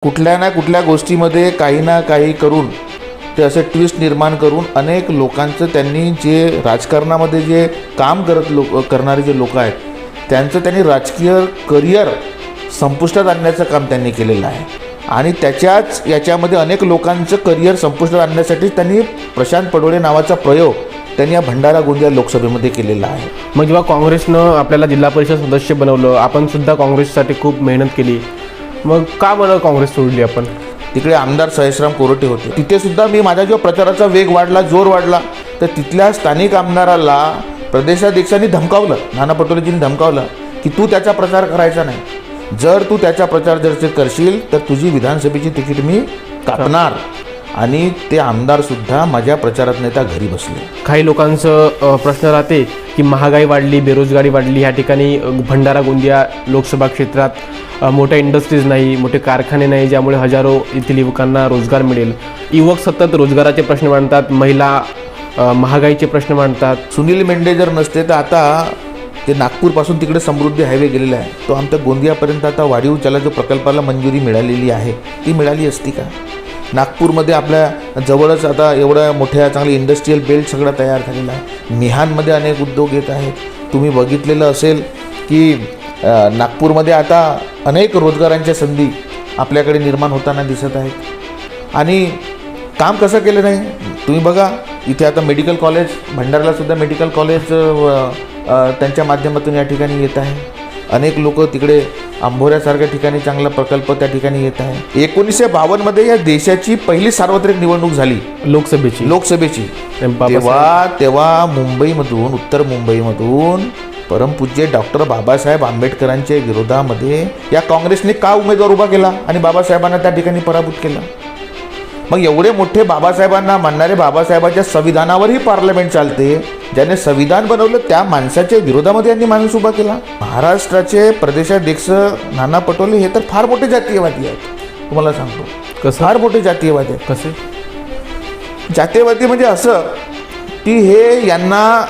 कुठल्या ना कुठल्या गोष्टीमध्ये काही ना काही करून ते असे ट्विस्ट निर्माण करून अनेक लोकांचं त्यांनी जे राजकारणामध्ये जे काम करणारे जे लोक आहेत त्यांचं त्यांनी राजकीय करिअर संपुष्टात आणण्याचं काम त्यांनी केलेलं आहे. आणि त्याच्याच याच्यामध्ये अनेक लोकांचं करिअर संपुष्टात आणण्यासाठी त्यांनी प्रशांत पडोळे नावाचा प्रयोग त्यांनी या भंडारा गोंदिया लोकसभेमध्ये केलेला आहे. मग जेव्हा काँग्रेसनं आपल्याला जिल्हा परिषद सदस्य बनवलं, आपण सुद्धा काँग्रेससाठी खूप मेहनत केली, मग का बरं काँग्रेस सोडली आपण? तिकडे आमदार सहेश्राम कोरटे होते, तिथे सुद्धा मी माझा जो प्रचाराचा वेग वाढला, जोर वाढला, तर तिथल्या स्थानिक आमदाराला प्रदेशाध्यक्षांनी धमकावलं, नाना पटोलेजींनी धमकावलं की तू त्याचा प्रचार करायचा नाही, जर तू त्याचा प्रचार जर करशील तर तुझी विधानसभेची तिकीट मी कापणार. आणि ते आमदारसुद्धा माझ्या प्रचारात नेता घरी बसले. काही लोकांचं प्रश्न राहते की महागाई वाढली, बेरोजगारी वाढली, ह्या ठिकाणी भंडारा गोंदिया लोकसभा क्षेत्रात मोठ्या इंडस्ट्रीज नाही, मोठे कारखाने नाही, ज्यामुळे हजारो येथील युवकांना रोजगार मिळेल. युवक सतत रोजगाराचे प्रश्न मांडतात, महिला महागाईचे प्रश्न मांडतात. सुनील मेंढे जर नसते तर आता ते नागपूरपासून तिकडे समृद्धी हायवे गेलेला आहे, तो आमच्या गोंदियापर्यंत आता वाढीव त्याला जो प्रकल्पाला मंजुरी मिळालेली आहे ती मिळाली असती का? नागपूरमध्ये आपल्या जवळच आता एवढ्या मोठ्या चांगली इंडस्ट्रीयल बेल्ट सगळा तयार झालेला आहे. मिहानमध्ये अनेक उद्योग येत आहेत. तुम्ही बघितलेलं असेल की नागपूरमध्ये आता अनेक रोजगारांच्या संधी आपल्याकडे निर्माण होताना दिसत आहेत. आणि काम कसं केलं नाही तुम्ही बघा, इथे आता मेडिकल कॉलेज, भंडारालासुद्धा मेडिकल कॉलेज त्यांच्या माध्यमातून या ठिकाणी येत आहे. अनेक लोक तिकडे आंबोऱ्यासारख्या ठिकाणी चांगला प्रकल्प त्या ठिकाणी येत आहे. 1952 या देशाची पहिली सार्वत्रिक निवडणूक झाली लोकसभेची. तेव्हा मुंबईमधून, उत्तर मुंबईमधून परमपूज्य डॉक्टर बाबासाहेब आंबेडकरांच्या विरोधामध्ये या काँग्रेसने का उमेदवार उभा केला आणि बाबासाहेबांना त्या ठिकाणी पराभूत केला? मग एवढे मोठे बाबासाहेबांना मानणारे, बाबासाहेबांच्या संविधानावरही पार्लमेंट चालते, ज्याने संविधान बनवलं त्या माणसाच्या विरोधामध्ये यांनी माणूस उभा केला. महाराष्ट्राचे प्रदेशाध्यक्ष नाना पटोले हे तर फार मोठे जातीयवादी आहेत, तुम्हाला सांगतो. कसं? फार मोठे जातीयवादी आहेत. कसे जातीयवादी म्हणजे असं की हे यांना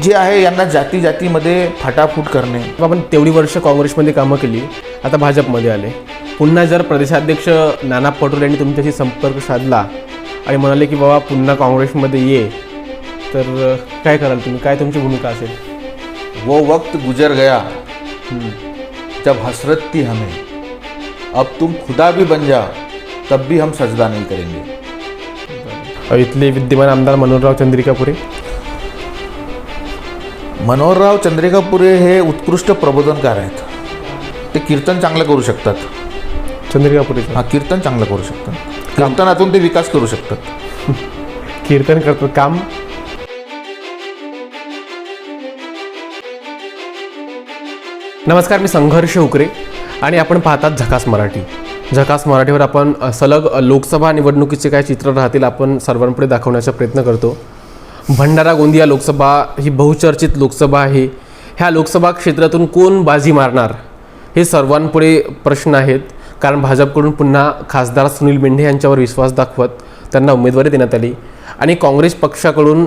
जे आहे, यांना जातीमध्ये फाटाफूट करणे. आपण तेवढी वर्ष काँग्रेसमध्ये कामं केली, आता भाजपमध्ये आले, पुन्हा जर प्रदेशाध्यक्ष नाना पटोले यांनी तुमच्याशी संपर्क साधला आणि म्हणाले की बाबा पुन्हा काँग्रेसमध्ये ये, तर काय कराल तुम्ही? काय तुमची भूमिका असेल? वो वक्त गुजर गया जब हसरत थी हमें, अब तुम खुदा भी बन जाओ तब भी हम सजदा नहीं करेंगे. इथले विद्यमान आमदार मनोहरराव चंद्रिकापुरे. मनोहरराव चंद्रिकापुरे हे उत्कृष्ट प्रबोधनकार आहेत. ते कीर्तन चांगलं करू शकतात. चंद्रिकापुरे कीर्तन चांगलं करू शकतात. कीर्तनातून ते विकास करू शकतात. कीर्तन करतात, काम. नमस्कार, मी संघर्ष उकरे आणि आपण पाहतात झकास मराठी. झकास मराठीवर आपण सलग लोकसभा निवडणुकीचे काय चित्र राहतील आपण सर्वांपुढे दाखवण्याचा प्रयत्न करतो. भंडारा गोंदिया लोकसभा ही बहुचर्चित लोकसभा आहे. ह्या लोकसभा क्षेत्रातून कोण बाजी मारणार हे सर्वांपुढे प्रश्न आहेत. कारण भाजपकडून पुन्हा खासदार सुनील मेंढे यांच्यावर विश्वास दाखवत त्यांना उमेदवारी देण्यात आली आणि काँग्रेस पक्षाकडून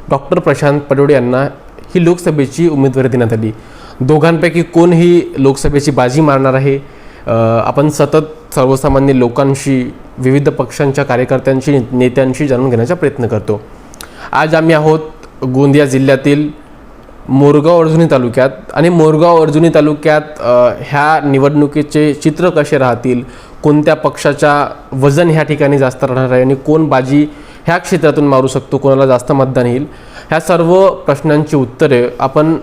डॉक्टर प्रशांत पडोळे यांना ही लोकसभेची उमेदवारी देण्यात आली. दोघांपैकी कोण ही लोकसभेची बाजी मारणार आहे? आपण सतत सर्वसामान्य लोकांशी, विविध पक्षांच्या कार्यकर्त्यांशी, नेत्यांशी जाणून घेण्याचा प्रयत्न करतो. आज आम्ही आहोत गोंदिया जिल्ह्यातील मोरगाव अर्जुनी तालुक्यात. आणि मोरगाव अर्जुनी तालुक्यात ह्या निवडणुकीचे चित्र कसे राहतील, कोणत्या पक्षाचा वजन ह्या ठिकाणी जास्त राहणार आहे आणि कोण बाजी ह्या क्षेत्रातून मारू शकतो, कोणाला जास्त मतदान येईल, ह्या सर्व प्रश्नांची उत्तरे आपण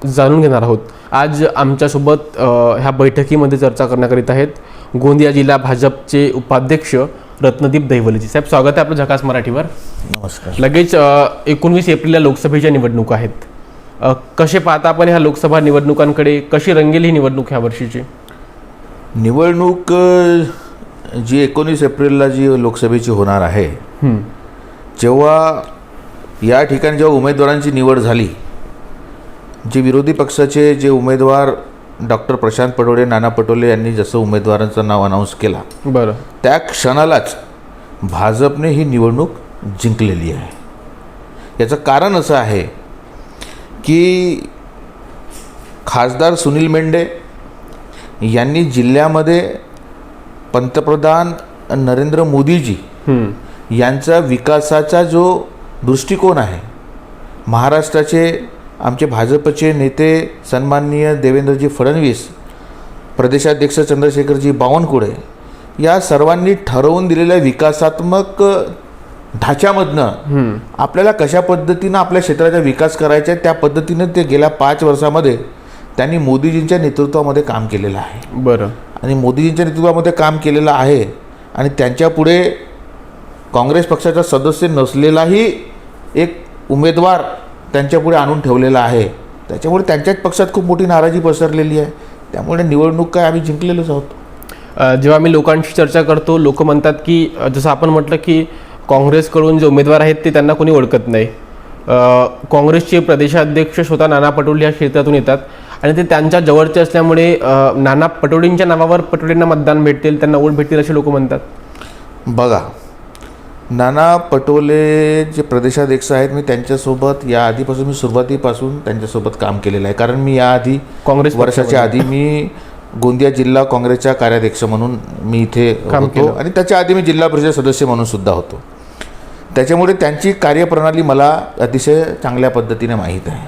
जाणून घेणार आहोत. आज आमच्यासोबत ह्या बैठकीमध्ये चर्चा करण्याकरिता आहेत गोंदिया जिल्हा भाजपचे उपाध्यक्ष रत्नदीप दहिवलेजी. साहेब, स्वागत आहे आपलं झकास मराठीवर. नमस्कार. लगेच 19 एप्रिलला लोकसभेच्या निवडणुका आहेत. कसे पाहता आपण ह्या लोकसभा निवडणुकांकडे? कशी रंगेल ही निवडणूक ह्या वर्षीची? निवडणूक जी 19 एप्रिलला जी लोकसभेची होणार आहे, जेव्हा या ठिकाणी जेव्हा उमेदवारांची निवड झाली, जे विरोधी पक्षाचे जे उमेदवार डॉक्टर प्रशांत पडोळे, नाना पटोले यांनी जसं उमेदवारांचं नाव अनाऊन्स केला, बरं, त्या क्षणालाच भाजपने ही निवडणूक जिंकलेली आहे. याचं कारण असं आहे की खासदार सुनील मेंढे यांनी जिल्ह्यामध्ये पंतप्रधान नरेंद्र मोदीजी यांचा विकासाचा जो दृष्टिकोन आहे, महाराष्ट्राचे आमचे भाजपचे नेते सन्माननीय देवेंद्रजी फडणवीस, प्रदेशाध्यक्ष चंद्रशेखरजी बावनकुळे या सर्वांनी ठरवून दिलेल्या विकासात्मक ढाच्यामधनं आपल्याला कशा पद्धतीनं आपल्या क्षेत्राचा विकास करायचा आहे त्या पद्धतीनं ते गेल्या 5 वर्षामध्ये त्यांनी मोदीजींच्या नेतृत्वामध्ये काम केलेलं आहे. बरं. आणि मोदीजींच्या नेतृत्वामध्ये काम केलेलं आहे आणि त्यांच्यापुढे काँग्रेस पक्षाचा सदस्य नसलेलाही एक उमेदवार त्यांच्यापुढे आणून ठेवलेला आहे. त्याच्यामुळे त्यांच्याच पक्षात खूप मोठी नाराजी पसरलेली आहे. त्यामुळे निवडणूक काय आम्ही जिंकलेलोच आहोत. जेव्हा आम्ही लोकांशी चर्चा करतो, लोक म्हणतात की जसं आपण म्हटलं की काँग्रेसकडून जे उमेदवार आहेत ते त्यांना कोणी ओळखत नाही. काँग्रेसचे प्रदेशाध्यक्ष स्वतः नाना पटोले या क्षेत्रातून येतात आणि ते त्यांच्या जवळचे असल्यामुळे नाना पटोलेंच्या नावावर पटोलेंना मतदान भेटतील, त्यांना वोट भेटतील असे लोक म्हणतात. बघा, नाना पटोले जे प्रदेशाध्यक्ष आहेत, मी त्यांच्यासोबत या आधीपासून मी सुरुवातीपासून त्यांच्यासोबत काम केलेलं आहे. कारण मी याआधी काँग्रेस वर्षाच्या आधी मी गोंदिया जिल्हा काँग्रेसचा कार्याध्यक्ष म्हणून मी इथे होतो आणि त्याच्या आधी मी जिल्हा परिषद सदस्य म्हणून सुद्धा होतो. त्याच्यामुळे त्यांची कार्यप्रणाली मला अतिशय चांगल्या पद्धतीने माहीत आहे.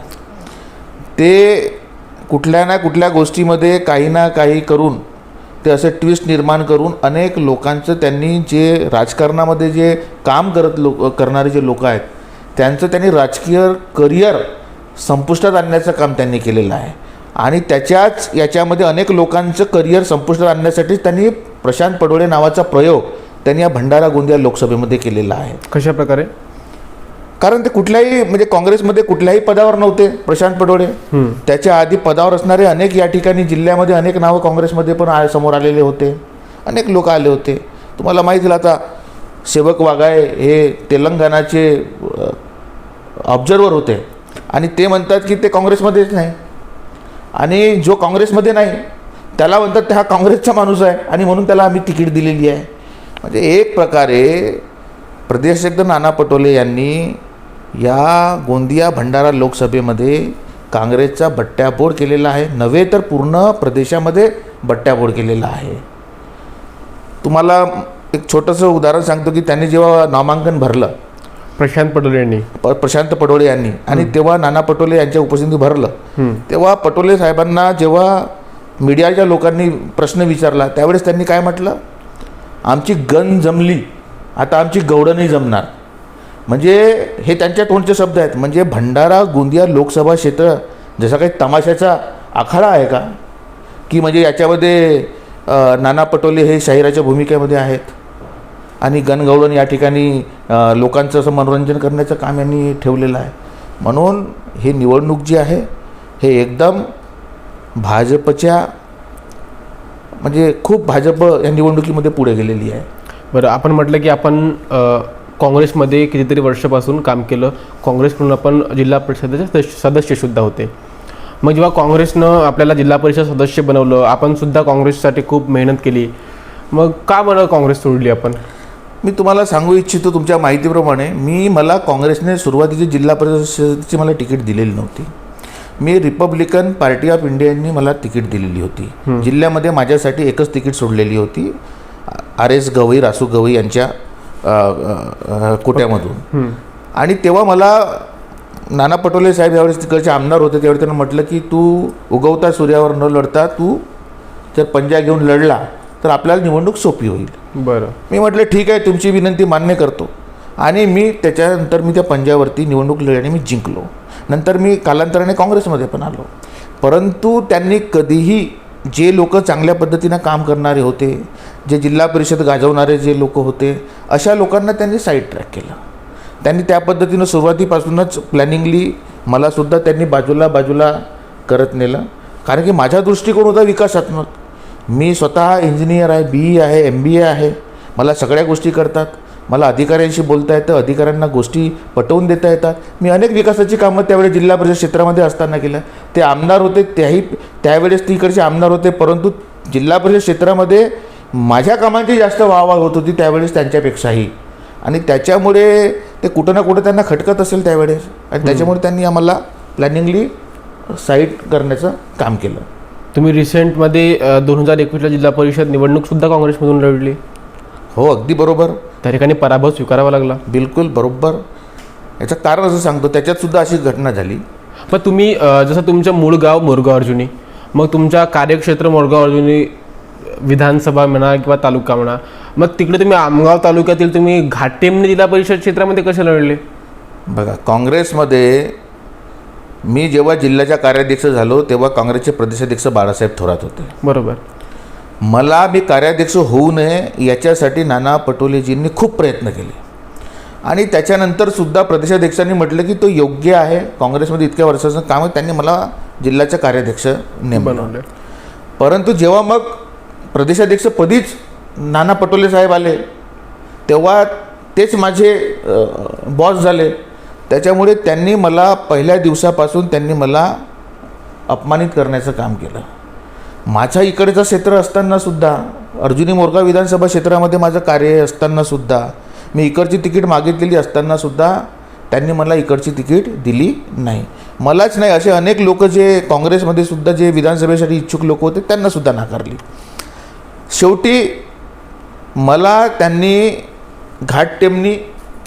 ते कुठल्या ना कुठल्या गोष्टीमध्ये काही ना काही करून ते असे ट्विस्ट निर्माण करून अनेक लोकांचं त्यांनी जे राजकारणामध्ये जे काम करणारे जे लोक आहेत त्यांचं त्यांनी राजकीय करिअर संपुष्टात आणण्याचं काम त्यांनी केलेलं आहे. आणि त्याच्याच याच्यामध्ये अनेक लोकांचं करिअर संपुष्टात आणण्यासाठीच त्यांनी प्रशांत पडोळे नावाचा प्रयोग त्यांनी या भंडारा गोंदिया लोकसभेमध्ये केलेला आहे. कशा प्रकारे? कारण ते कुठल्याही म्हणजे काँग्रेसमध्ये कुठल्याही पदावर नव्हते प्रशांत पडोळे. त्याच्या आधी पदावर असणारे अनेक या ठिकाणी जिल्ह्यामध्ये अनेक नावं काँग्रेसमध्ये पण समोर आलेले होते, अनेक लोक आले होते. तुम्हाला माहिती आहे आता सेवक वागाय हे तेलंगणाचे ऑब्झर्वर होते आणि ते म्हणतात की ते काँग्रेसमध्येच नाही आणि जो काँग्रेसमध्ये नाही त्याला म्हणतात ते हा काँग्रेसचा माणूस आहे आणि म्हणून त्याला आम्ही तिकीट दिलेली आहे. म्हणजे एक प्रकारे प्रदेशाध्यक्ष नाना पटोले यांनी या गोंदिया भंडारा लोकसभेमध्ये काँग्रेसचा बट्ट्याबोळ केलेला आहे, नव्हे तर पूर्ण प्रदेशामध्ये बट्ट्याबोळ केलेला आहे. तुम्हाला एक छोटंसं उदाहरण सांगतो की त्यांनी जेव्हा नामांकन भरलं प्रशांत पटोले यांनी आणि तेव्हा नाना पटोले यांच्या उपस्थितीत भरलं, तेव्हा पटोले साहेबांना जेव्हा मीडियाच्या लोकांनी प्रश्न विचारला त्यावेळेस त्यांनी काय म्हटलं, आमची गण जमली, आता आमची गवडं नाही जमणार. म्हणजे हे त्यांच्या तोंडचे शब्द आहेत. म्हणजे भंडारा गोंदिया लोकसभा क्षेत्र जसा काही तमाशाचा आखाडा आहे का, की म्हणजे याच्यामध्ये नाना पटोले हे शाहिराच्या भूमिकेमध्ये आहेत आणि गणगवळण या ठिकाणी लोकांचं असं मनोरंजन करण्याचं काम यांनी ठेवलेलं आहे. म्हणून हे निवडणूक जी आहे हे एकदम भाजपच्या म्हणजे खूप भाजप या निवडणुकीमध्ये पुढे गेलेली आहे. बरं, आपण म्हटलं की आपण काँग्रेसमध्ये कितीतरी वर्षापासून काम केलं, काँग्रेसकडून आपण जिल्हा परिषदेचे सदस्यसुद्धा होते. मग जेव्हा काँग्रेसनं आपल्याला जिल्हा परिषद सदस्य बनवलं, आपण सुद्धा काँग्रेससाठी खूप मेहनत केली, मग का बरं काँग्रेस सोडली आपण? मी तुम्हाला सांगू इच्छितो तुमच्या माहितीप्रमाणे मला काँग्रेसने सुरुवातीची जिल्हा परिषदेची मला तिकीट दिलेली नव्हती. मी रिपब्लिकन पार्टी ऑफ इंडियानी मला तिकीट दिलेली होती. जिल्ह्यामध्ये माझ्यासाठी एकच तिकीट सोडलेली होती, RS गवई रासू गवई यांच्या कोट्यामधून. आणि तेव्हा मला नाना पटोले साहेब यावेळेस तिकडचे आमदार होते, त्यावेळी त्यांना म्हटलं की तू उगवता सूर्यावर न लढता तू जर पंजा घेऊन लढला तर आपल्याला निवडणूक सोपी होईल. बरं, मी म्हटलं ठीक आहे, तुमची विनंती मान्य करतो. आणि मी त्याच्यानंतर मी त्या पंजावरती निवडणूक लढली आणि मी जिंकलो. नंतर मी कालांतराने काँग्रेसमध्ये पण आलो. परंतु त्यांनी कधीही जे लोक चांगल्या पद्धतीनं काम करणारे होते, जे जिल्हा परिषद गाजवणारे जे लोक होते, अशा लोकांना त्यांनी साईड ट्रॅक केलं. त्यांनी त्या पद्धतीनं सुरुवातीपासूनच प्लॅनिंगली मलासुद्धा त्यांनी बाजूला करत नेलं. कारण की माझा दृष्टिकोन होता विकासात्मक. मी स्वतः इंजिनियर आहे, BE आहे, MBA आहे. मला सगळ्या गोष्टी करतात. मला अधिकाऱ्यांशी बोलता येतं, अधिकाऱ्यांना गोष्टी पटवून देता येतात. मी अनेक विकासाची कामं त्यावेळेस जिल्हा परिषद क्षेत्रामध्ये असताना केलं. ते आमदार होते, त्यावेळेस तिकडचे आमदार होते, परंतु जिल्हा परिषद क्षेत्रामध्ये माझ्या कामांची जास्त वाहवा होत होती त्यावेळेस त्यांच्यापेक्षाही. आणि त्याच्यामुळे ते कुठं ना कुठं त्यांना खटकत असेल त्यावेळेस आणि त्याच्यामुळे त्यांनी आम्हाला प्लॅनिंगली साईड करण्याचं काम केलं. तुम्ही रिसेंटमध्ये 2021ला जिल्हा परिषद निवडणूकसुद्धा काँग्रेसमधून लढली, हो अगदी बरोबर, त्या ठिकाणी पराभव स्वीकारावा लागला. बिलकुल बरोबर. याचं कारण असं सांगतो, त्याच्यातसुद्धा अशी घटना झाली. पण तुम्ही जसं तुमचं मूळ गाव मोरगाव अर्जुनी, मग तुमच्या कार्यक्षेत्र मोरगाव अर्जुनी विधानसभा म्हणा किंवा तालुका म्हणा, मग तिकडे तुम्ही आमगाव तालुक्यातील तुम्ही घाटेमने जिल्हा परिषद क्षेत्रामध्ये कसे लढले? बघा, काँग्रेसमध्ये मी जेव्हा जिल्ह्याचा कार्याध्यक्ष झालो तेव्हा काँग्रेसचे प्रदेशाध्यक्ष बाळासाहेब थोरात होते. बरोबर. मला मी कार्याध्यक्ष होऊ नये याच्यासाठी नाना पटोलेजींनी खूप प्रयत्न केले आणि त्याच्यानंतरसुद्धा प्रदेशाध्यक्षांनी म्हटलं की तो योग्य आहे, काँग्रेसमध्ये इतक्या वर्षाचं काम आहे, त्यांनी मला जिल्ह्याचा कार्याध्यक्ष नेमलं. बनवले. परंतु जेव्हा मग प्रदेशाध्यक्षपदीच नाना पटोले साहेब आले तेव्हा तेच माझे बॉस झाले. त्याच्यामुळे त्यांनी मला पहिल्या दिवसापासून त्यांनी मला अपमानित करण्याचं काम केलं. माझ्या इकडचं क्षेत्र असतानासुद्धा, अर्जुनी मोरगाव विधानसभा क्षेत्रामध्ये माझं कार्य असतानासुद्धा, मी इकडची तिकीट मागितलेली असतानासुद्धा त्यांनी मला इकडची तिकीट दिली नाही. मलाच नाही, असे अनेक लोक जे काँग्रेसमध्ये सुद्धा जे विधानसभेसाठी इच्छुक लोक होते त्यांनासुद्धा नाकारली. शेवटी मला त्यांनी घाटटेमनी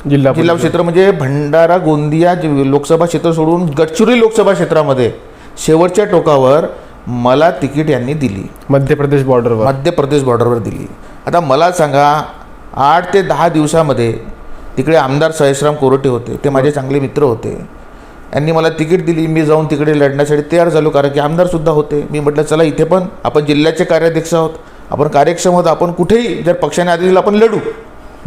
जिल्हा क्षेत्र म्हणजे भंडारा गोंदिया लोकसभा क्षेत्र सोडून गडचिरोली लोकसभा क्षेत्रामध्ये शेवटच्या टोकावर मला तिकीट यांनी दिली. मध्य प्रदेश बॉर्डरवर दिली. आता मला सांगा, 8 ते 10 दिवसामध्ये तिकडे आमदार सहेशराम कोरोटे होते, ते माझे चांगले मित्र होते. यांनी मला तिकीट दिली. मी जाऊन तिकडे लढण्यासाठी तयार झालो, कारण की आमदारसुद्धा होते. मी म्हटलं चला, इथे पण आपण जिल्ह्याचे कार्याध्यक्ष आहोत, आपण कार्यक्षम आहोत, आपण कुठेही जर पक्षाने आदेश दिला आपण लढू,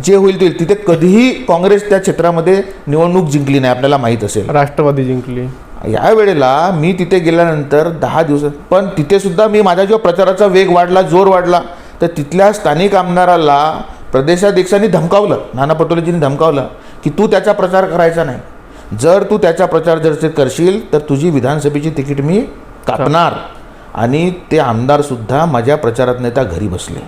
जे होईल ते होईल. तिथे कधीही काँग्रेस त्या क्षेत्रामध्ये निवडणूक जिंकली नाही, आपल्याला माहीत असेल. राष्ट्रवादी जिंकली. या वेळेला मी तिथे गेल्यानंतर 10 दिवसात पण तिथेसुद्धा मी माझा जो प्रचाराचा वेग वाढला, जोर वाढला, तर तिथल्या स्थानिक आमदाराला प्रदेशाध्यक्षांनी धमकावलं, नाना पटोलेजींनी धमकावलं की तू त्याचा प्रचार करायचा नाही, जर तू त्याचा प्रचार जर करशील तर तुझी विधानसभेची तिकीट मी कापणार. आणि ते आमदारसुद्धा माझ्या प्रचारात नेता घरी बसले.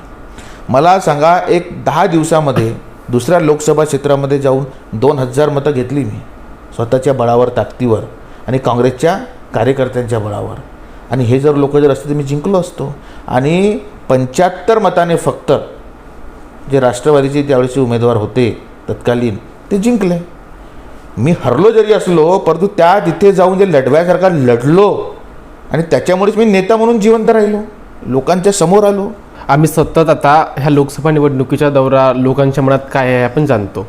मला सांगा, एक 10 दिवसामध्ये दुसऱ्या लोकसभा क्षेत्रामध्ये जाऊन 2000 मतं घेतली मी स्वतःच्या बळावर, ताकदीवर आणि काँग्रेसच्या कार्यकर्त्यांच्या बळावर. आणि हे जर लोक जर असते तर मी जिंकलो असतो. आणि 75 मताने फक्त जे राष्ट्रवादीचे त्यावेळेचे उमेदवार होते तत्कालीन, ते जिंकले. मी हरलो जरी असलो, परंतु त्या तिथे जाऊन जे लढव्यासारखा लढलो आणि त्याच्यामुळेच मी नेता म्हणून जिवंत राहिलो, लोकांच्या समोर आलो. आम्ही सतत आता ह्या लोकसभा निवडणुकीच्या दौरा लोकांच्या मनात काय आहे आपण जाणतो,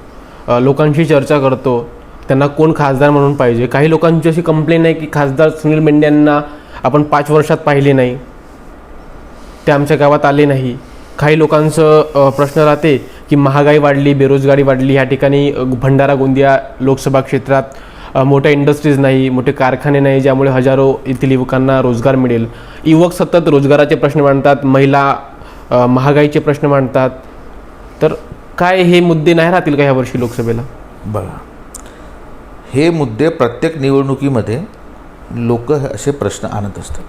लोकांशी चर्चा करतो, त्यांना कोण खासदार म्हणून पाहिजे. काही लोकांची अशी कंप्लेंट आहे की खासदार सुनील मेंढे यांना आपण 5 वर्षात पाहिले नाही, ते आमच्या गावात आले नाही. काही लोकांचं प्रश्न राहते की महागाई वाढली, बेरोजगारी वाढली, ह्या ठिकाणी भंडारा गोंदिया लोकसभा क्षेत्रात मोठ्या इंडस्ट्रीज नाही, मोठे कारखाने नाही, ज्यामुळे हजारो येथील युवकांना रोजगार मिळेल. युवक सतत रोजगाराचे प्रश्न मांडतात, महिला महागाईचे प्रश्न मांडतात. तर काय हे मुद्दे नाही राहतील का ह्यावर्षी लोकसभेला? बघा, हे मुद्दे प्रत्येक निवडणुकीमध्ये लोक असे प्रश्न आणत असतात.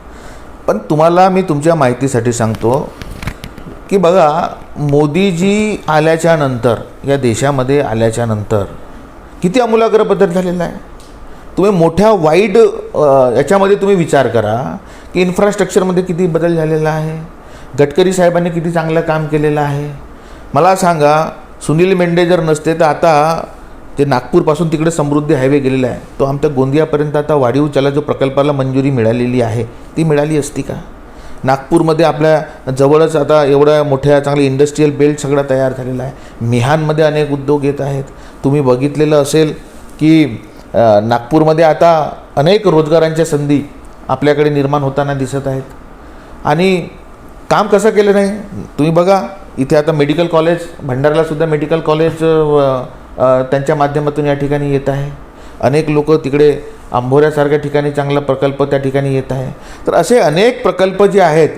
पण तुम्हाला मी तुमच्या माहितीसाठी सांगतो की बघा, मोदीजी आल्याच्या नंतर, या देशामध्ये आल्याच्या नंतर किती आमूलाग्र बदल झालेला आहे. तुम्ही मोठ्या वाईड याच्यामध्ये तुम्ही विचार करा की इन्फ्रास्ट्रक्चरमध्ये किती बदल झालेला आहे. गडकरी साहेबांनी किती चांगलं काम केलेलं आहे. मला सांगा, सुनील मेंढे जर नसते तर आता जे नागपूरपासून तिकडे समृद्धी हायवे गेलेला आहे, तो आमच्या गोंदियापर्यंत आता वाढीव चला जो प्रकल्पाला मंजुरी मिळालेली आहे ती मिळाली असती का? नागपूरमध्ये आपल्या जवळच आता एवढ्या मोठ्या चांगल्या इंडस्ट्रीयल बेल्ट सगळा तयार झालेला आहे. मिहानमध्ये अनेक उद्योग येत आहेत. तुम्ही बघितलेलं असेल की नागपूरमध्ये आता अनेक रोजगारांच्या संधी आपल्याकडे निर्माण होताना दिसत आहेत. आणि काम कसं केलं नाही तुम्ही बघा, इथे आता मेडिकल कॉलेज, भंडारालासुद्धा मेडिकल कॉलेज त्यांच्या माध्यमातून या ठिकाणी येत आहे. अनेक लोक तिकडे आंभोऱ्यासारख्या ठिकाणी चांगला प्रकल्प त्या ठिकाणी येत आहे. तर असे अनेक प्रकल्प जे आहेत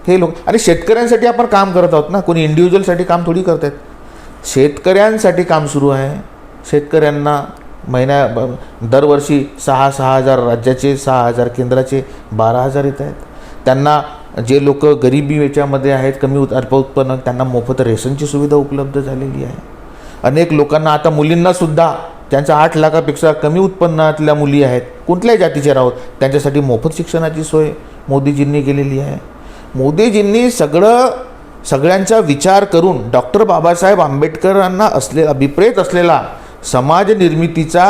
हे लोक, आणि शेतकऱ्यांसाठी आपण काम करत आहोत ना, कोणी इंडिव्हिज्युअलसाठी काम थोडी करत आहेत. शेतकऱ्यांसाठी काम सुरू आहे. शेतकऱ्यांना दरवर्षी 6,000 राज्याचे, 6,000 केंद्राचे, 12,000 येत आहेत. त्यांना जे लोक गरिबी याच्यामध्ये आहेत, कमी अल्प उत्पन्न, त्यांना मोफत रेशनची सुविधा उपलब्ध झालेली आहे. अनेक लोकांना, आता मुलींनासुद्धा ज्यांच्या 8 लाखापेक्षा कमी उत्पन्नातल्या मुली आहेत, कुठल्याही जातीच्या राहोत, त्यांच्यासाठी मोफत शिक्षणाची सोय मोदीजींनी केलेली आहे. मोदीजींनी सगळ्यांचा विचार करून डॉक्टर बाबासाहेब आंबेडकरांना अभिप्रेत असलेला समाज निर्मितीचा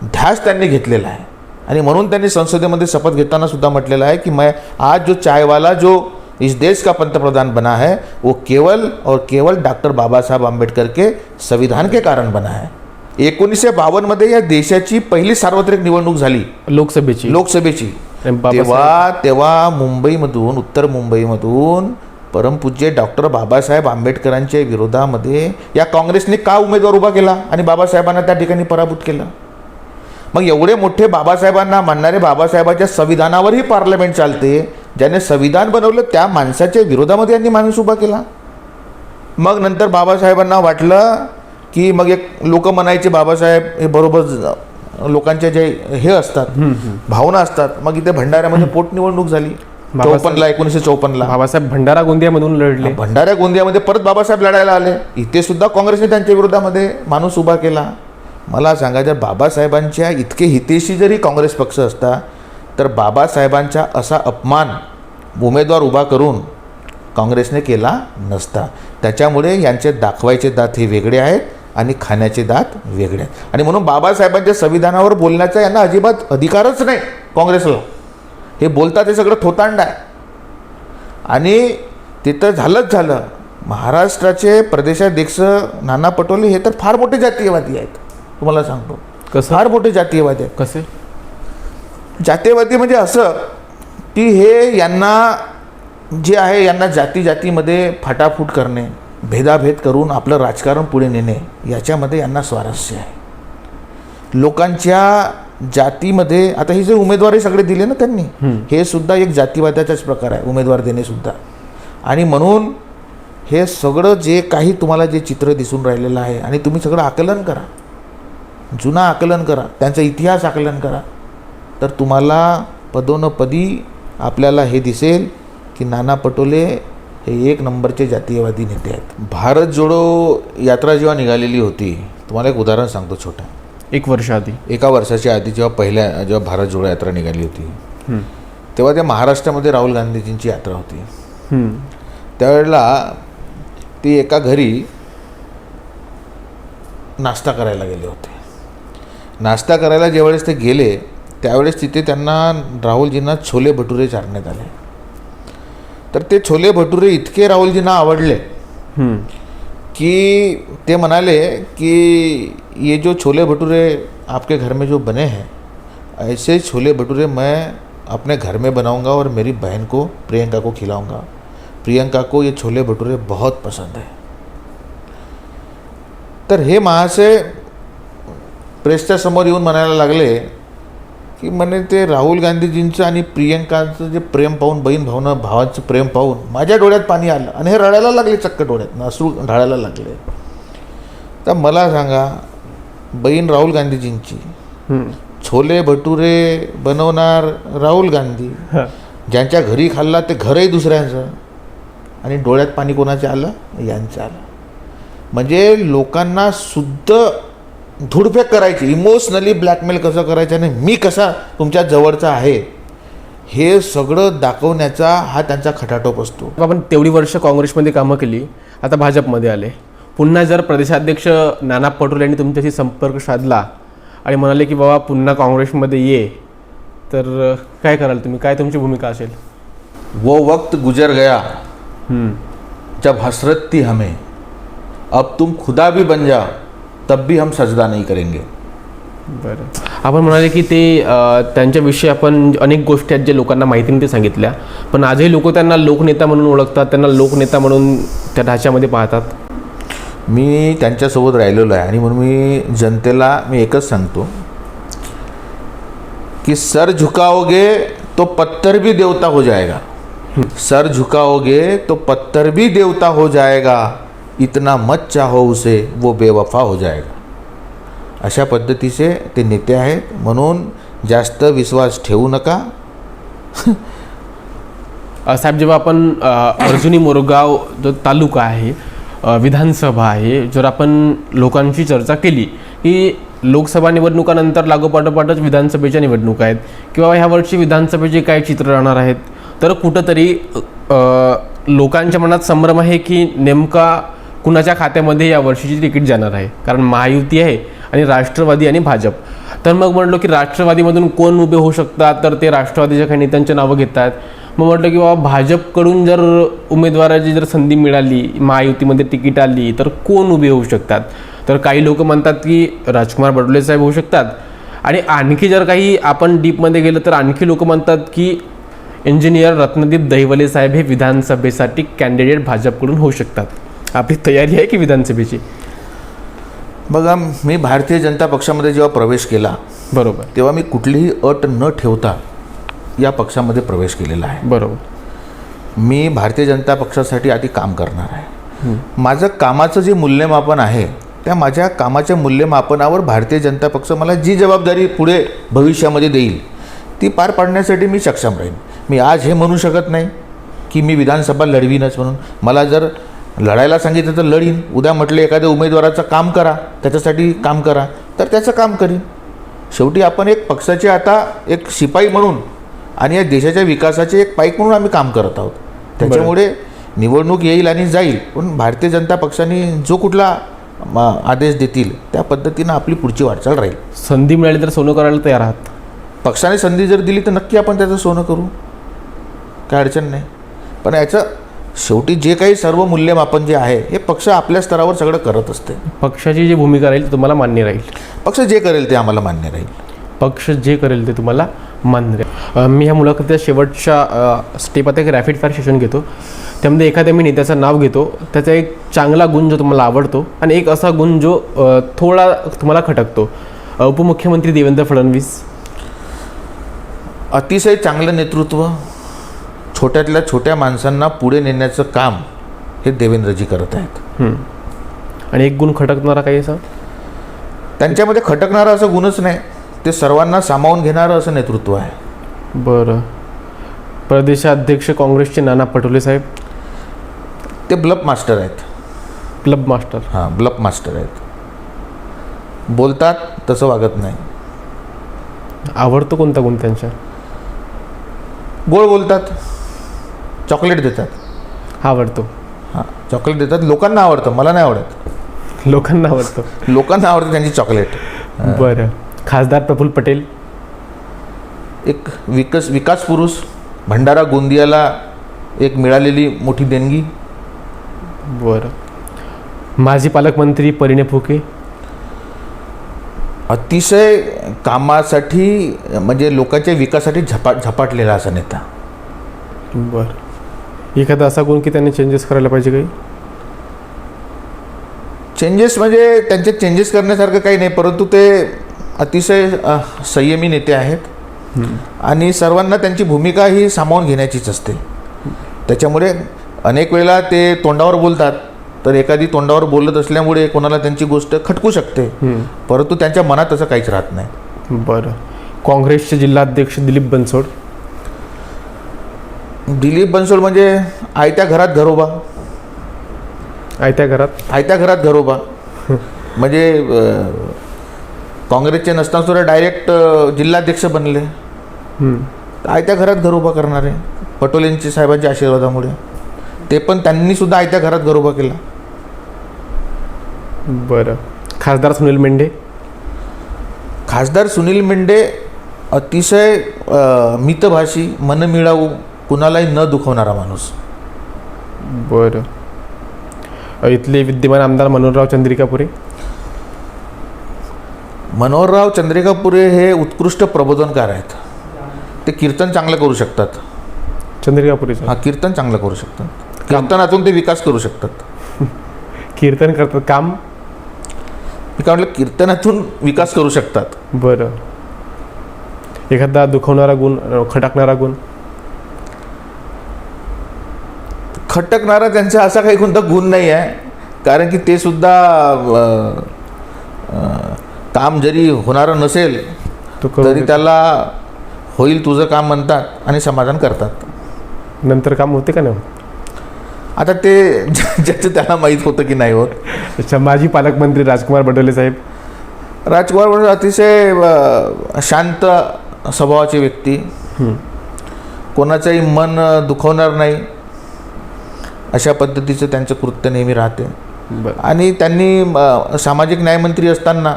ध्यास त्यांनी घेतलेला आहे. आणि म्हणून त्यांनी संसदेमध्ये शपथ घेताना सुद्धा म्हटलेलं आहे की मैं आज जो चायवाला जो इस देश का पंतप्रधान बना है वो केवल और केवल डॉक्टर बाबासाहेब आंबेडकर के संविधान के कारण बना है. 1952 या देशाची पहिली सार्वत्रिक निवडणूक झाली लोकसभेची. तेव्हा मुंबईमधून, उत्तर मुंबईमधून परमपूज्य डॉक्टर बाबासाहेब आंबेडकरांच्या विरोधामध्ये या काँग्रेसने का उमेदवार उभा केला आणि बाबासाहेबांना त्या ठिकाणी पराभूत केलं. मग एवढे मोठे बाबासाहेबांना मानणारे, बाबासाहेबांच्या संविधानावरही पार्लमेंट चालते, ज्याने संविधान बनवलं त्या माणसाच्या विरोधामध्ये यांनी माणूस उभा केला. मग नंतर बाबासाहेबांना वाटलं की मग एक लोक म्हणायचे बाबासाहेब हे बरोबर लोकांच्या जे हे असतात भावना असतात. मग इथे भंडाऱ्यामध्ये पोटनिवडणूक झाली 1954. बाबासाहेब भंडारा गोंदियामधून लढले. भंडारा गोंदियामध्ये परत बाबासाहेब लढायला आले. इथे सुद्धा काँग्रेसने त्यांच्या विरोधामध्ये माणूस उभा केला. मला सांगा, जर बाबासाहेबांच्या इतके हितेशी जरी काँग्रेस पक्ष असता तर बाबासाहेबांचा असा अपमान उमेदवार उभा करून काँग्रेसने केला नसता. त्याच्यामुळे यांचे दाखवायचे दात हे वेगळे आहेत आणि खाण्याचे दात वेगळे आहेत. आणि म्हणून बाबासाहेबांच्या संविधानावर बोलण्याचा यांना अजिबात अधिकारच नाही काँग्रेसला. हे बोलतात ते सगळं थोतांड आहे. आणि तिथं झालं. महाराष्ट्राचे प्रदेशाध्यक्ष नाना पटोले हे तर फार मोठे जातीयवादी आहेत. तुम्हाला सांगतो, फार मोठे जातीयवादी आहेत. कसे जातीयवादी म्हणजे असं की हे यांना जे आहे, यांना जातीमध्ये फाटाफूट करणे, भेदाभेद करून आपलं राजकारण पुढे नेणे, याच्यामध्ये यांना स्वारस्य आहे. लोकांच्या जातीमध्ये आता हे जे उमेदवार सगळे दिले ना त्यांनी, हे सुद्धा एक जातीवादाचाच प्रकार आहे, उमेदवार देणे सुद्धा. आणि म्हणून हे सगळं जे काही तुम्हाला जे चित्र दिसून राहिलेलं आहे, आणि तुम्ही सगळं आकलन करा, जुना आकलन करा, त्यांचा इतिहास आकलन करा, तर तुम्हाला पदोनपदी आपल्याला हे दिसेल की नाना पटोले हे एक नंबरचे जातीयवादी नेते आहेत. भारत जोडो यात्रा जेव्हा निघालेली होती, तुम्हाला एक उदाहरण सांगतो छोटं. एका वर्षाच्या आधी जेव्हा भारत जोडो यात्रा निघाली होती, तेव्हा त्या महाराष्ट्रामध्ये राहुल गांधीजींची यात्रा होती. त्यावेळेला ती एका घरी नाश्ता करायला गेले होते. नाश्ता करायला ज्यावेळेस ते गेले त्यावेळेस तिथे त्यांना राहुलजींना छोले भटुरे चारण्यात आले. तर ते छोले भटुरे इतके राहुलजींना आवडले की ते म्हणाले कि ये जो छोले भटूरे आपके घर में जो बने हैं, ऐसे छोले भटूरे मैं अपने घर में बनाऊंगा और मेरी बहन को, प्रियंका को खिलाऊंगा. प्रियंका को ये छोले भटूरे बहुत पसंद है. तर हे महाशय प्रेसच्या समोर येऊन म्हणायला लागले की म्हणे ते राहुल गांधीजींचं आणि प्रियंकाचं जे प्रेम पाहून, बहीण भावाचं प्रेम पाहून माझ्या डोळ्यात पाणी आलं आणि हे रडायला लागले, चक्क डोळ्यात अश्रू ढाळायला लागले. तर मला सांगा, बहीण राहुल गांधीजींची, छोले भटुरे बनवणार राहुल गांधी, ज्यांच्या घरी खाल्ला ते घरही दुसऱ्यांचं, आणि डोळ्यात पाणी कोणाचं आलं? यांचं आलं. म्हणजे लोकांना शुद्ध धुडफेक करायची, इमोशनली ब्लॅकमेल कसं करायचं आणि मी कसा तुमच्या जवळचा आहे हे सगळं दाखवण्याचा हा त्यांचा खटाटोप असतो. आपण तेवढी वर्ष काँग्रेसमध्ये कामं केली, आता भाजपमध्ये आले. पुन्हा जर प्रदेशाध्यक्ष नाना पटोले यांनी तुमच्याशी संपर्क साधला आणि म्हणाले की बाबा पुन्हा काँग्रेसमध्ये ये, तर काय कराल तुम्ही? काय तुमची भूमिका असेल? वो वक्त गुजर गया जब हसरत थी हमें, अब तुम खुदा भी बन जाओ तब भी हम सजदा नहीं करेंगे. बरं, आपण म्हणाले की ते त्यांच्याविषयी आपण अनेक गोष्टी आहेत जे लोकांना माहिती नाही ते सांगितल्या, पण आजही लोक त्यांना लोकनेता म्हणून ओळखतात, त्यांना लोकनेता म्हणून त्या ढाच्यामध्ये पाहतात. मी त्यांच्यासोबत राहिलेलो आहे आणि म्हणून मी जनतेला मी एकच सांगतो कि सर झुकाओगे तो पत्थर भी देवता हो जाएगा. सर झुकाओगे तो पत्थर भी देवता हो जाएगा, इतना मत चाहो उसे वो बेवफा हो जाएगा. अशा पद्धतीचे ते नेते आहेत, म्हणून जास्त विश्वास ठेवू नका. साहेब, जेव्हा आपण अर्जुनी मोरगाव जो तालुका आहे, विधानसभा आहे, जर आपण लोकांची चर्चा केली की लोकसभा निवडणुकानंतर लागोपाठोपाठच विधानसभेच्या निवडणुका आहेत किंवा ह्या वर्षी विधानसभेचे काय चित्र राहणार आहेत, तर कुठंतरी लोकांच्या मनात संभ्रम आहे की नेमका कुणाच्या खात्यामध्ये या वर्षीची तिकीट जाणार आहे. कारण महायुती आहे आणि राष्ट्रवादी आणि भाजप. तर मग म्हटलं की राष्ट्रवादीमधून कोण उभे होऊ शकतात, तर ते राष्ट्रवादीच्या काही नेत्यांचे नावं घेतात. मग म्हटलं की बाबा भाजपकडून जर उमेदवाराची जर संधी मिळाली, महायुतीमध्ये तिकीट आली, तर कोण उभे होऊ शकतात. तर काही लोक म्हणतात की राजकुमार बडोले साहेब होऊ शकतात. आणि आणखी जर काही आपण डीपमध्ये गेलं तर आणखी लोक म्हणतात की इंजिनियर रत्नदीप दहिवले साहेब हे विधानसभेसाठी कॅन्डिडेट भाजपकडून होऊ शकतात. आपली तयारी आहे की विधानसभेची? बघा, मी भारतीय जनता पक्षामध्ये जेव्हा प्रवेश केला, बरोबर, तेव्हा मी कुठलीही अट न ठेवता या पक्षामध्ये प्रवेश केलेला आहे. बरोबर. मी भारतीय जनता पक्षासाठी आधी काम करणार आहे. माझं कामाचं जे मूल्यमापन आहे, त्या माझ्या कामाच्या मूल्यमापनावर भारतीय जनता पक्ष मला जी जबाबदारी पुढे भविष्यामध्ये देईल ती पार पाडण्यासाठी मी सक्षम राहीन. मी आज हे म्हणू शकत नाही की मी विधानसभा लढवीनच म्हणून. मला जर लढायला सांगितलं तर लढीन. उद्या म्हटलं एखाद्या उमेदवाराचं काम करा, त्याच्यासाठी काम करा, तर त्याचं काम करीन. शेवटी आपण एक पक्षाचे आता एक शिपाई म्हणून आणि या देशाच्या विकासाचे एक पाईक म्हणून आम्ही काम करत आहोत. त्याच्यामुळे निवडणूक येईल आणि जाईल, पण भारतीय जनता पक्षाने जो कुठला आदेश देतील त्या पद्धतीनं आपली पुढची वाटचाल राहील. संधी मिळाली तर सोनं करायला तयार आहात? पक्षाने संधी जर दिली तर नक्की आपण त्याचं सोनं करू, काय अडचण नाही. पण याचं शेवटी जे काही सर्व मूल्यमापन जे आहे हे पक्ष आपल्या स्तरावर सगळं करत असते. पक्षाची जी भूमिका राहील ती तुम्हाला मान्य राहील? पक्ष जे करेल ते आम्हाला मान्य राहील. पक्ष जे करेल ते तुम्हाला मान्य राहील. मी ह्या मुलाखतीच्या शेवटच्या स्टेपात एक रॅपिड फायर सेशन घेतो. त्यामध्ये एखाद्या मी नेत्याचं नाव घेतो, त्याचा एक चांगला गुण जो तुम्हाला आवडतो आणि एक असा गुण जो थोडा तुम्हाला खटकतो. उपमुख्यमंत्री देवेंद्र फडणवीस. अतिशय चांगलं नेतृत्व, छोट्यातल्या छोट्या माणसांना पुढे नेण्याचं काम हे देवेंद्रजी करत आहेत. आणि एक गुण खटकणारा काही असा? त्यांच्यामध्ये खटकणारा असं गुणच नाही, ते सर्वांना सामावून घेणारं असं नेतृत्व आहे. बरं. प्रदेशाध्यक्ष काँग्रेसचे नाना पटोले साहेब. ते ब्लफ मास्टर आहेत. Club master? हां, ब्लफ मास्टर आहेत. बोलतात तसं वागत नाही. आवडतो कोणता गुण त्यांच्या? गोड बोलतात, चॉकलेट देतात. आवडतो? हां, चॉकलेट देतात. लोकांना आवडतं, मला नाही आवडत. लोकांना आवडतं? लोकांना आवडतं त्यांची चॉकलेट. बरं. खासदार प्रफुल्ल पटेल. एक विकास पुरुष, भंडारा गोंदियाला एक मिळालेली मोठी देणगी. बरं. माजी पालकमंत्री परिणय फुके. अतिशय कामासाठी म्हणजे लोकांच्या विकासासाठी झपाटलेला असा नेता. बरं. एखादा असा गुण की त्यांनी चेंजेस करायला पाहिजे काही? चेंजेस म्हणजे त्यांचे चेंजेस करण्यासारखं काही नाही, परंतु ते अतिशय संयमी नेते आहेत आणि सर्वांना त्यांची भूमिका ही सामावून घेण्याचीच असते. त्याच्यामुळे अनेक वेळेला ते तोंडावर बोलतात, तर एखादी तोंडावर बोलत असल्यामुळे कोणाला त्यांची गोष्ट खटकू शकते, परंतु त्यांच्या मनात असं काहीच राहत नाही. बरं. काँग्रेसचे जिल्हाध्यक्ष दिलीप बनसोड. दिलीप बनसोड म्हणजे आयत्या घरात घरोबा. आयत्या घरात घरोबा म्हणजे काँग्रेसचे नसताना सुद्धा डायरेक्ट जिल्हाध्यक्ष बनले. आयत्या घरात घरोबा करणारे पटोलेंची साहेबांच्या आशीर्वादामुळे. ते पण त्यांनी सुद्धा आयत्या घरात घरोबा केला. बरं. खासदार सुनील मेंढे. खासदार सुनील मेंढे अतिशय मितभाषी, मनमिळाऊ, कुणालाही न दुखवणारा माणूस. बरं. इथले विद्यमान आमदार मनोहरराव चंद्रिकापुरे. मनोहरराव चंद्रिकापुरे हे उत्कृष्ट प्रबोधनकार आहेत. ते कीर्तन चांगलं करू शकतात. चंद्रिकापुरेचं? हां, कीर्तन चांगलं करू शकतात. कीर्तनातून ते विकास करू शकतात. कीर्तन करतात, काम? मी काय म्हटलं, कीर्तनातून विकास करू शकतात. बरं. एखादा दुखवणारा गुण, खटकणारा गुण? खटकणारा त्यांचा असा काही कोणता गुण नाही आहे, कारण की ते सुद्धा काम जरी होणारं नसेल तरी त्याला होईल तुझं काम म्हणतात आणि समाधान करतात. नंतर काम होते का नाही होत? आता ते ज्याचं त्याला माहीत होतं की नाही होत. अच्छा. माजी पालकमंत्री राजकुमार बडोले साहेब. राजकुमार अतिशय शांत स्वभावाची व्यक्ती, कोणाचंही मन दुखवणार नाही अशा पद्धतीचं त्यांचं कृत्य नेहमी राहते. बरं. आणि त्यांनी सामाजिक न्यायमंत्री असताना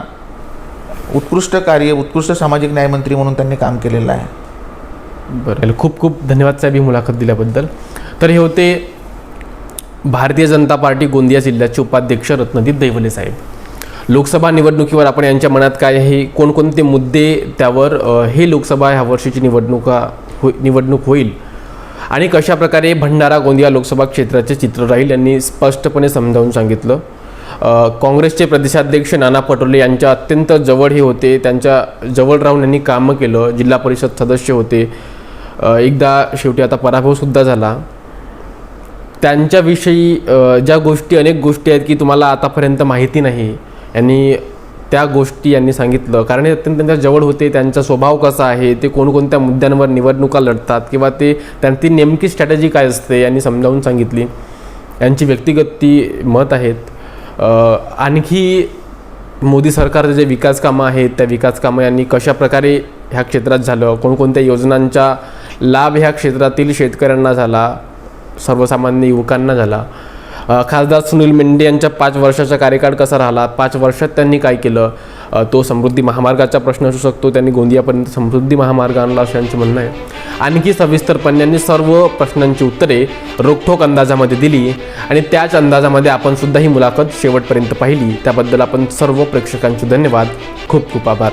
उत्कृष्ट कार्य, उत्कृष्ट सामाजिक न्यायमंत्री म्हणून त्यांनी काम केलेलं आहे. बरं, खूप खूप धन्यवाद साहेब ही मुलाखत दिल्याबद्दल. तर हे होते भारतीय जनता पार्टी गोंदिया जिल्ह्याचे उपाध्यक्ष रत्नदीप दैवले साहेब. लोकसभा निवडणुकीवर आपण यांच्या मनात काय आहे, कोणकोणते मुद्दे त्यावर हे लोकसभा ह्या वर्षीची निवडणूक होईल आणि कशाप्रकारे भंडारा गोंदिया लोकसभा क्षेत्राचे चित्र राहील यांनी स्पष्टपणे समजावून सांगितलं. काँग्रेसचे प्रदेशाध्यक्ष नाना पटोले यांच्या अत्यंत जवळ हे होते, त्यांच्या जवळ राहून यांनी कामं केलं, जिल्हा परिषद सदस्य होते, एकदा शेवटी आता पराभवसुद्धा झाला. त्यांच्याविषयी ज्या गोष्टी, अनेक गोष्टी आहेत की तुम्हाला आतापर्यंत माहिती नाही, यांनी त्या गोष्टी यांनी सांगितलं, कारण हे अत्यंत त्यांच्या जवळ होते. त्यांचा स्वभाव कसा आहे, ते कोणकोणत्या मुद्द्यांवर निवडणुका लढतात किंवा ते त्यांची नेमकी स्ट्रॅटेजी काय असते यांनी समजावून सांगितली. यांची व्यक्तिगत ती मत आहेत. आणखी मोदी सरकारचे जे विकास कामं आहेत त्या विकास कामं यांनी कशाप्रकारे ह्या क्षेत्रात झालं, कोणकोणत्या योजनांचा लाभ ह्या क्षेत्रातील शेतकऱ्यांना झाला, सर्वसामान्य युवकांना झाला. खासदार सुनील मेंढे यांच्या 5 वर्षाचा कार्यकाळ कसा राहिला, 5 वर्षात त्यांनी काय केलं, तो समृद्धी महामार्गाचा प्रश्न असू शकतो, त्यांनी गोंदियापर्यंत समृद्धी महामार्ग आणला असं यांचं म्हणणं आहे. आणखी सविस्तरपणे यांनी सर्व प्रश्नांची उत्तरे रोखठोक अंदाजामध्ये दिली आणि त्याच अंदाजामध्ये आपण सुद्धा ही मुलाखत शेवटपर्यंत पाहिली. त्याबद्दल आपण सर्व प्रेक्षकांचे धन्यवाद, खूप खूप आभार.